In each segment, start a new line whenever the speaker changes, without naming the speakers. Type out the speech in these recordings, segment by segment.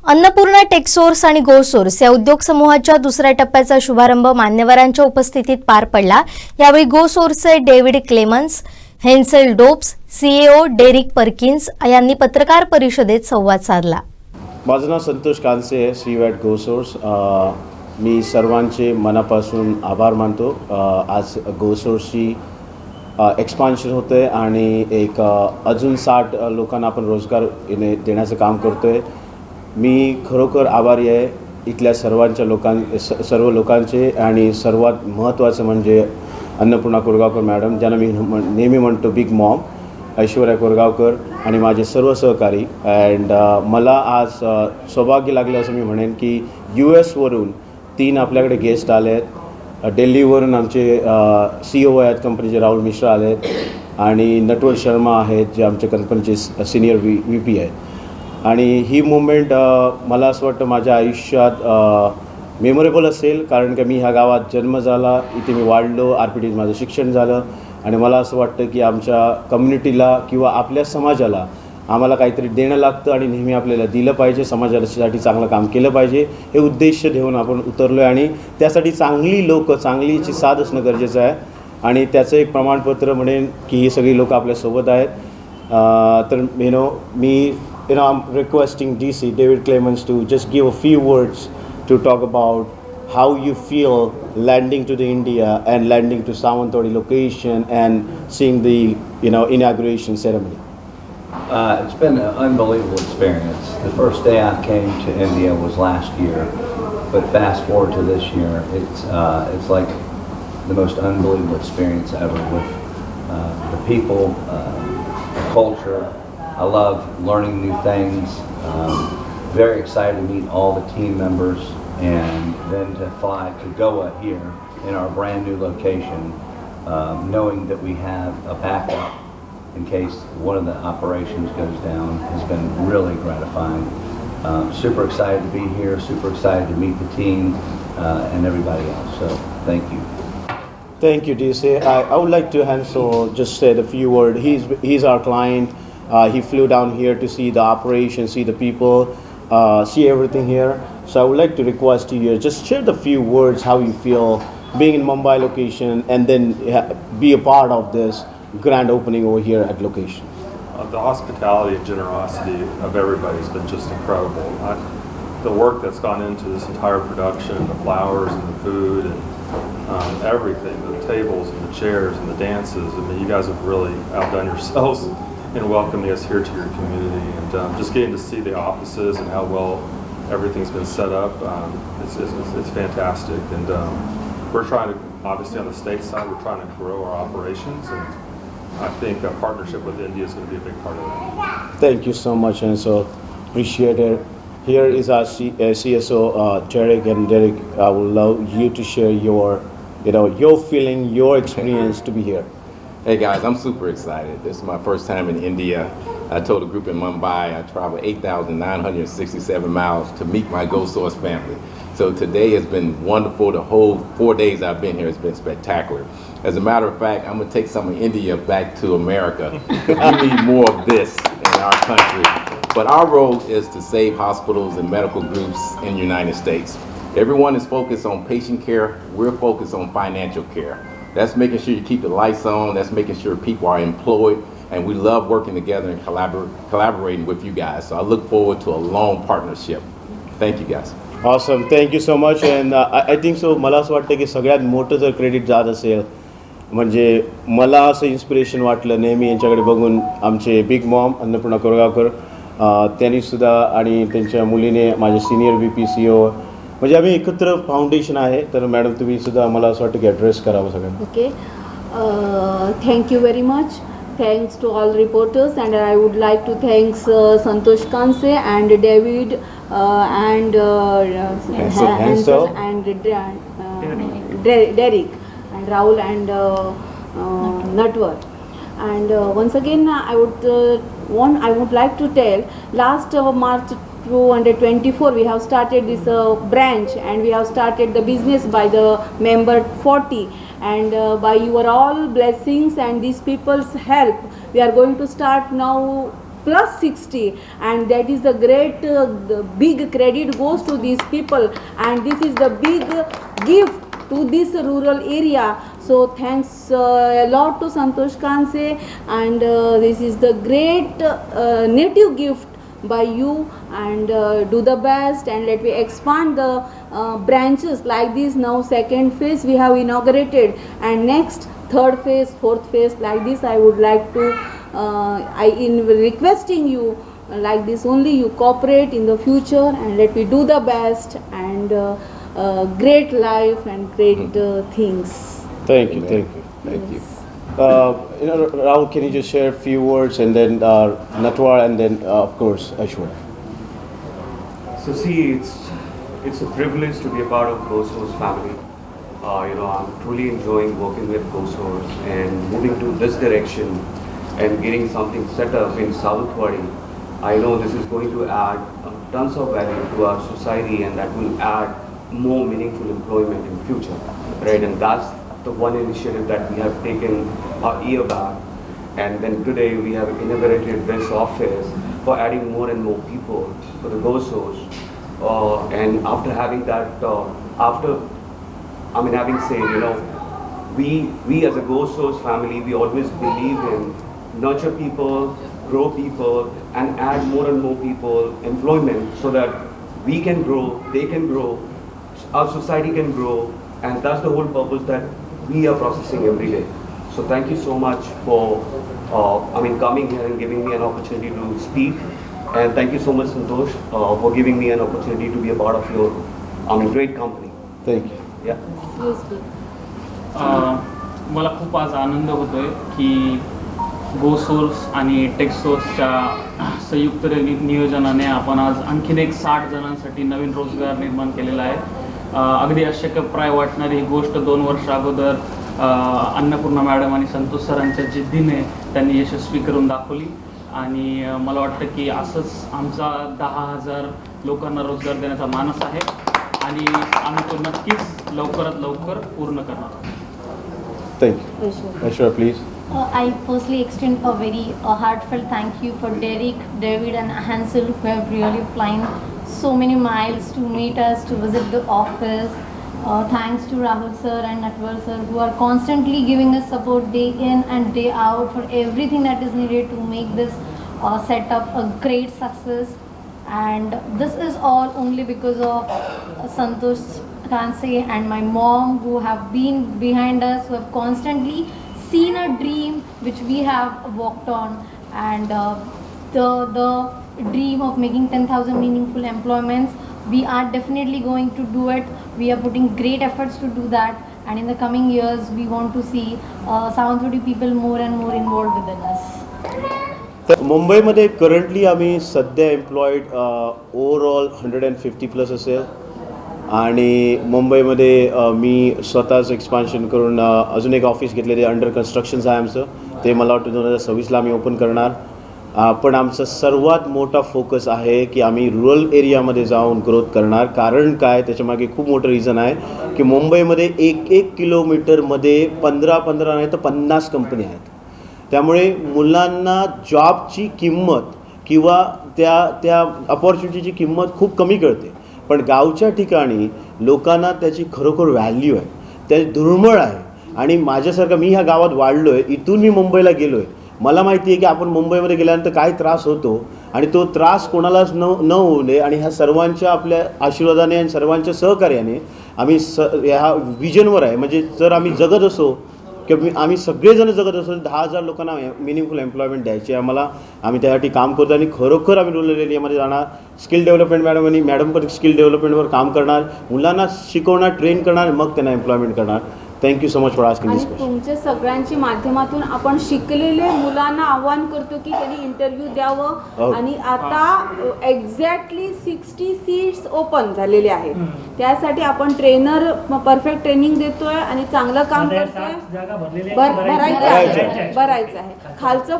अन्नपूर्णा टेक्सोर्स आणि गोसोर्स या उद्योग समूहाच्या दुसऱ्या टप्प्याचा शुभारंभ मान्यवरांच्या उपस्थितीत पार पडला। यावेळी गोसोर्सचे David Clemens, Hensel Dobbs, CEO Derrick Perkins यांनी पत्रकार परिषदेत संवाद साधला।
माझं नाव संतोष कांसे आहे, सीईओ ॲट गोसोर्स। मी सर्वांचे मनापासून आभार मानतो। आज गोसोर्सची एक्सपान्शन होतं आहे आणि एक अजून 60 लोकांना आपण रोजगार देण्याचं काम करतो आहे। मी खरोखर आभारी आहे इथल्या सर्व लोकांचे आणि सर्वात महत्त्वाचं म्हणजे अन्नपूर्णा कोरगावकर मॅडम, ज्यांना मी नेहमी म्हणतो बिग मॉम, ऐश्वर्या कोरगावकर आणि माझे सर्व सहकारी। अँड मला आज सौभाग्य लागलं असं मी म्हणेन की US वरून 3 आपल्याकडे गेस्ट आले आहेत। दिल्लीवरून आमचे CEO आहेत कंपनीचे राहुल मिश्रा आले आहेत आणि नटवर शर्मा आहेत जे आमच्या कंपनीचे सिनियर VP आहेत। आणि ही मुवमेंट मला असं वाटतं माझ्या आयुष्यात मेमोरेबल असेल, कारण की मी ह्या गावात जन्म झाला, इथे मी वाढलो, RPT माझं शिक्षण झालं आणि मला असं वाटतं की आमच्या कम्युनिटीला किंवा आपल्या समाजाला आम्हाला काहीतरी देणं लागतं आणि नेहमी आपल्याला दिलं पाहिजे, समाजासाठी चांगलं काम केलं पाहिजे, हे उद्देश ठेवून आपण उतरलो आहे आणि त्यासाठी चांगलीची साथ असणं गरजेचं आहे आणि त्याचं एक प्रमाणपत्र म्हणेन की ही सगळी लोकं आपल्यासोबत आहेत। तर I'm requesting DC David Clemens to just give a few words to talk about how you feel landing to the India and landing to Sawantwadi location and seeing the inauguration ceremony.
It's been an unbelievable experience. The first day I came to India was last year, but fast forward to this year, it's like the most unbelievable experience ever with the people, the culture. I love learning new things. Very excited to meet all the team members and then to fly to Goa here in our brand new location, knowing that we have a backup in case one of the operations goes down has been really gratifying. Super excited to be here, super excited to meet the team and everybody else. So thank you.
Thank you, DC. I would like to just say a few words. He's our client. He flew down here to see the operation, see the people, see everything here. So I would like to request you just share the few words how you feel being in Mumbai location and then be a part of this grand opening over here at location.
The hospitality and generosity of everybody has been just incredible. The work that's gone into this entire production, the flowers and the food and everything, the tables and the chairs and the dances. I mean, you guys have really outdone yourselves in welcoming us here to your community, and just getting to see the offices and how well everything's been set up. It's fantastic, and we're trying to, obviously on the state side, we're trying to grow our operations, and I think a partnership with India is going to be a big part of that.
Thank you so much, and so appreciate it. Here is our CSO Derek, and Derek, I would love you to share your feeling, your experience to be here.
Hey guys, I'm super excited. This is my first time in India. I told a group in Mumbai I traveled 8,967 miles to meet my GoSource family. So today has been wonderful. The whole 4 days I've been here has been spectacular. As a matter of fact, I'm going to take some of India back to America. We need more of this in our country. But our role is to save hospitals and medical groups in the United States. Everyone is focused on patient care. We're focused on financial care. That's making sure you keep the lights on. That's making sure people are employed. And we love working together and collaborating with you guys. So I look forward to a long partnership. Thank you guys.
Awesome. Thank you so much. And I think so मला असं वाटतं की सगळ्यात मोठं जर credit जात असेल म्हणजे मला असं इन्स्पिरेशन वाटलं नेहमी यांच्याकडे बघून आमचे बिग मॉम अन्नपूर्णा कोरगावकर, त्यांनीसुद्धा आणि त्यांच्या मुलीने माझे सिनियर VP CEO, म्हणजे आम्ही एकत्र फाउंडेशन आहे. तर मॅडम तुम्ही सुद्धा मला असं वाटतं की ॲड्रेस करावं सगळ्यांना.
Okay. Thank you very much. Thanks to all reporters, and I would like to thank Santosh Kanse and David and Hansel and Derek and Rahul and Natwar. And once again, I would like to tell, last March 2024 we have started this branch, and we have started the business by the member 40, and by your all blessings and these people's help, we are going to start now plus 60, and that is the great the big credit goes to these people, and this is the big gift to this rural area. So thanks a lot to Santosh Kanse, and this is the great native gift by you, and do the best, and let me expand the branches like this. Now second phase we have inaugurated, and next third phase, fourth phase, like this I would like to in requesting you like this only, you cooperate in the future, and let me do the best, and great life and great things.
Thank you,
Amen.
thank you.
Thank you.
Rahul, can you just share a few words, and then Natwar, and then of course Ashwar.
So see, it's a privilege to be a part of GoSource family. I'm truly enjoying working with GoSource and moving to this direction and getting something set up in Savantwadi. I know this is going to add tons of value to our society, and that will add more meaningful employment in future, right? And that's the one initiative that we have taken a year back, and then today we have inaugurated this office for adding more and more people for the GoSource. And after having that, having said, we as a GoSource family, we always believe in nurture people, grow people, and add more and more people employment so that we can grow, they can grow, our society can grow, and that's the whole purpose that we are processing every day. So thank you so much for coming here and giving me an opportunity to speak, and thank you so much, Santosh, for giving me an opportunity to be a part of your great company.
Thank you.
Yeah.
मला खूप आज आनंद होतोय की गोसोर्स आणि टेक्सोर्सच्या संयुक्त नियोजनाने आपण आज आणखीन एक 60 जणांसाठी नवीन रोजगार निर्माण केलेला आहे. अगदी अशक्यप्राय वाटणारी ही गोष्ट 2 वर्ष अगोदर अन्नपूर्णा मॅडम आणि संतोष सरांच्या जिद्दीने त्यांनी यशस्वी करून दाखवली, आणि मला वाटतं की असंच आमचा 10,000 लोकांना रोजगार देण्याचा मानस आहे, आणि आम्ही तो नक्कीच लवकरात लवकर पूर्ण करणार आहोत.
Thank you. Ashwar, please.
I firstly extend a very heartfelt thank you for Derek, David and Hansel, who have really flown so many miles to meet us, to visit the office. Thanks to Rahul sir and Natwar sir, who are constantly giving us support day in and day out for everything that is needed to make this setup a great success. And this is all only because of Santosh Kanse and my mom, who have been behind us, who have constantly seen a dream which we have worked on, and the dream of making 10,000 meaningful employments. We are definitely going to do it. We are putting great efforts to do that, and in the coming years we want to see Savantwadi people more and more involved within us.
तर मुंबईमध्ये currently आम्ही सध्या employed overall 150 plus असेल, आणि मुंबईमध्ये मी स्वतःच expansion करून अजून एक ऑफिस घेतले, ते अंडर कन्स्ट्रक्शन्स आहे आमचं. ते मला वाटतं 2026ला आम्ही ओपन करणार. पण आमचा सर्वात मोठा फोकस आहे की आम्ही रुरल एरियामध्ये जाऊन ग्रोथ करणार. कारण काय, त्याच्यामागे खूप मोठं रिझन आहे की मुंबईमध्ये 1 किलोमीटरमध्ये 15 नाही तर 50 कंपनी आहेत. त्यामुळे मुलांना जॉबची किंमत किंवा त्या अपॉर्च्युनिटीची किंमत खूप कमी कळते, पण गावच्या ठिकाणी लोकांना त्याची खरोखर व्हॅल्यू आहे, त्याची दुर्मिळ आहे. आणि माझ्यासारखं मी ह्या गावात वाढलो आहे, इथून मी मुंबईला गेलो आहे, मला माहिती आहे की आपण मुंबईमध्ये गेल्यानंतर काय त्रास होतो, आणि तो त्रास कोणालाच न होऊ नये. आणि ह्या सर्वांच्या आपल्या आशीर्वादाने आणि सर्वांच्या सहकार्याने आम्ही ह्या विजनवर आहे. म्हणजे जर आम्ही जगत असो किंवा आम्ही सगळेजण जगत असो, 10,000 लोकांना मिनिंगफुल एम्प्लॉयमेंट द्यायची आहे आम्हाला. आम्ही त्यासाठी काम करतो, आणि खरोखर आम्ही रुरल एरियामध्ये जाणार. स्किल डेव्हलपमेंट मॅडम पण स्किल डेव्हलपमेंटवर काम करणार, मुलांना शिकवणार, ट्रेन करणार, मग त्यांना एम्प्लॉयमेंट करणार. Thank you so much for asking this
आणि
क्वेश्चन.
तुमच्या सगळ्यांच्या माध्यमातून आपण शिकलेले मुलांना आव्हान करतो की त्यांनी इंटरव्ह्यू द्यावं. आणि आता एक्झॅक्टली 60 सीट्स ओपन झालेले आहेत. त्यासाठी आपण ट्रेनर परफेक्ट ट्रेनिंग देतोय आणि चांगलं काम करतोय. भरायचं आहे. खालचं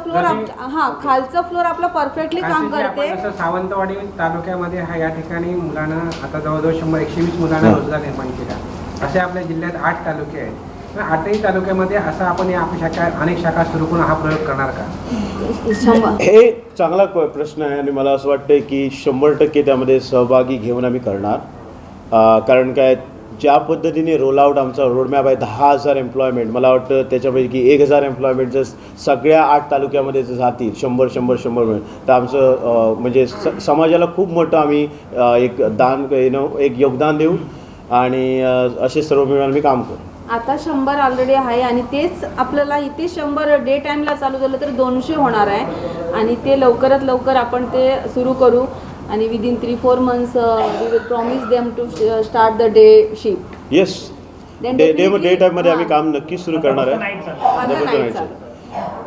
फ्लोर आपलं परफेक्टली काम करते.
सावंतवाडी तालुक्यामध्ये या ठिकाणी मुलांना आता जवळजवळ 100-120 मुलांना रोजगार निर्माण केला. असे आपल्या जिल्ह्यात 8 तालुके आहेत. आठही तालुक्यामध्ये असा आपण या आपली शाखा अनेक शाखा सुरू करून हा प्रयोग करणार का?
हे चांगला प्रश्न आहे आणि मला असं वाटतं की 100% त्यामध्ये सहभागी घेऊन आम्ही करणार. कारण काय ज्या पद्धतीने रोलआउट आमचा रोडमॅप आहे 10,000 एम्प्लॉयमेंट, मला वाटतं त्याच्यापैकी 1,000 एम्प्लॉयमेंट जर सगळ्या 8 तालुक्यामध्ये जर जातील 100 मिळून तर आमचं म्हणजे समाजाला खूप मोठं आम्ही एक दान एक योगदान देऊ आणि असे सर्व मिळून आम्ही काम करू.
आता 100 ऑलरेडी आहे आणि तेच आपल्याला इथे 100 डे टाईमला चालू झालं तर 200 होणार आहे आणि ते लवकरात लवकर आपण ते सुरू करू आणि within 3-4 months we will promise them to start the day shift.
Yes, day टाईममध्ये आम्ही काम नक्कीच सुरू करणार आहे.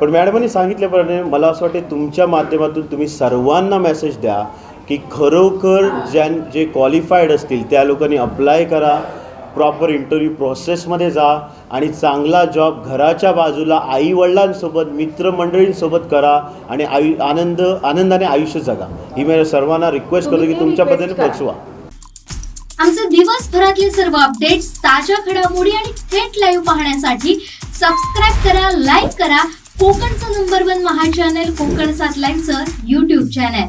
पण मॅडमांनी सांगितल्याप्रमाणे मला असं वाटतं तुमच्या माध्यमातून तुम्ही सर्वांना मेसेज द्या की खरोखर जे क्वालिफाईड असतील त्या लोकांनी अप्लाय करा, प्रॉपर इंटरव्ह्यू प्रोसेसमध्ये जा आणि चांगला जॉब घराच्या बाजूला आईवडिलांसोबत मित्रमंडळींसोबत करा आणि आनंदाने आयुष्य जगा. ही मी सर्वांना रिक्वेस्ट करतो की तुमच्या पद्धतीने पोहोचवा.
आमचे दिवसभरातले सर्व अपडेट्स, ताज्या घडामोडी आणि थेट लाईव्ह पाहण्यासाठी सबस्क्राईब करा, लाईक करा कोकणचं नंबर 1 महा चॅनल कोकण 7 लाईव्हचं YouTube चॅनल.